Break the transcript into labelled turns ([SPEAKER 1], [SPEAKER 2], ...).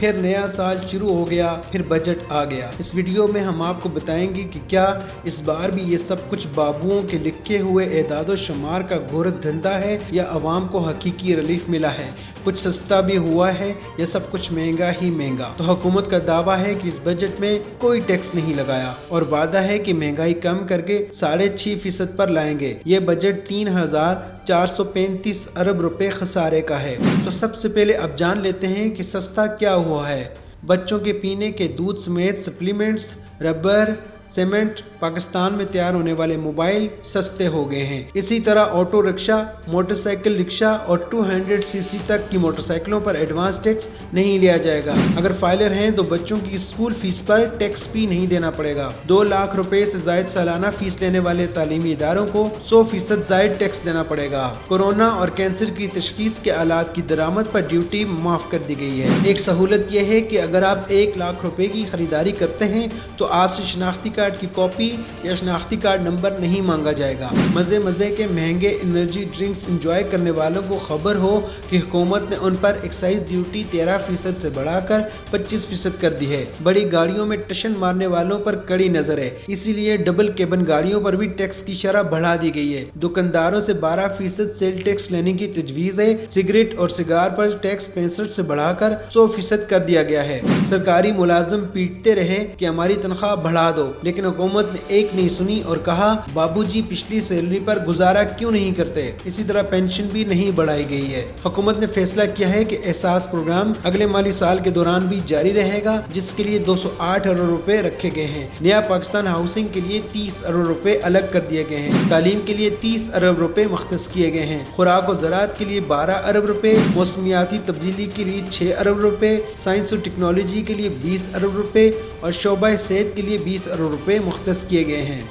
[SPEAKER 1] फिर नया साल शुरू हो गया, फिर बजट आ गया। इस वीडियो में हम आपको बताएंगे कि क्या इस बार भी ये सब कुछ बाबुओं के लिखे हुए एदादो शुमार का घोर धंधा है या अवाम को हकीकी रिलीफ मिला है, कुछ सस्ता भी हुआ है या सब कुछ महंगा ही महंगा। तो हुकूमत का दावा है कि इस बजट में कोई टैक्स नहीं लगाया और वादा है कि महंगाई कम करके 6.5% पर लाएंगे। ये बजट 3,435 अरब रुपए खसारे का है। तो सबसे पहले अब जान लेते हैं कि सस्ता क्या हुआ है। बच्चों के पीने के दूध समेत सप्लीमेंट्स, रबर, सीमेंट, पाकिस्तान में तैयार होने वाले मोबाइल सस्ते हो गए हैं। इसी तरह ऑटो रिक्शा, मोटरसाइकिल रिक्शा और 200 सीसी तक की मोटरसाइकिलों पर एडवांस टैक्स नहीं लिया जाएगा। अगर फाइलर हैं तो बच्चों की स्कूल फीस पर टैक्स भी नहीं देना पड़ेगा। 2 लाख रुपए से जायद सालाना फीस लेने वाले तालीमी इदारों को 100% जायद टैक्स देना पड़ेगा। कोरोना और कैंसर की तशखीस के आलात की दरामद पर ड्यूटी माफ कर दी गई है। एक सहूलत यह है कि अगर आप 1 लाख रुपए की खरीदारी करते हैं तो आपसे शनाख्ती कार्ड की कॉपी या शनाख्ती कार्ड नंबर नहीं मांगा जाएगा। मजे के महंगे एनर्जी ड्रिंक्स एंजॉय करने वालों को खबर हो कि हुकूमत ने उन पर एक्साइज ड्यूटी 13% से बढ़ाकर 25% कर दी है। बड़ी गाड़ियों में टशन मारने वालों पर कड़ी नजर है, इसीलिए डबल केबन गाड़ियों पर भी टैक्स की शरह बढ़ा दी गई है। दुकानदारों से 12% सेल टैक्स लेने की तजवीज है। सिगरेट और सिगार पर टैक्स 65 से बढ़ाकर 100% कर दिया गया है। सरकारी मुलाजिम पीटते रहे कि हमारी तनख्वाह बढ़ा दो, लेकिन हुकूमत ने एक नहीं सुनी और कहा बाबूजी पिछली सैलरी पर गुजारा क्यों नहीं करते। इसी तरह पेंशन भी नहीं बढ़ाई गई है। हुकूमत ने फैसला किया है कि एहसास प्रोग्राम अगले माली साल के दौरान भी जारी रहेगा, जिसके लिए 208 अरब रुपए रखे गए हैं। नया पाकिस्तान हाउसिंग के लिए 30 अरब रुपए अलग कर दिए गए हैं। तालीम के लिए 30 अरब रुपए मख्तस किए गए हैं। खुराक और ज़राअत के लिए 12 अरब रुपए, मौसमियाती तब्दीली के लिए 6 अरब रुपए, साइंस और टेक्नोलॉजी के लिए 20 अरब रुपए और शोबा सेहत के लिए 20 अरब रुपए मुख्तस किए गए हैं।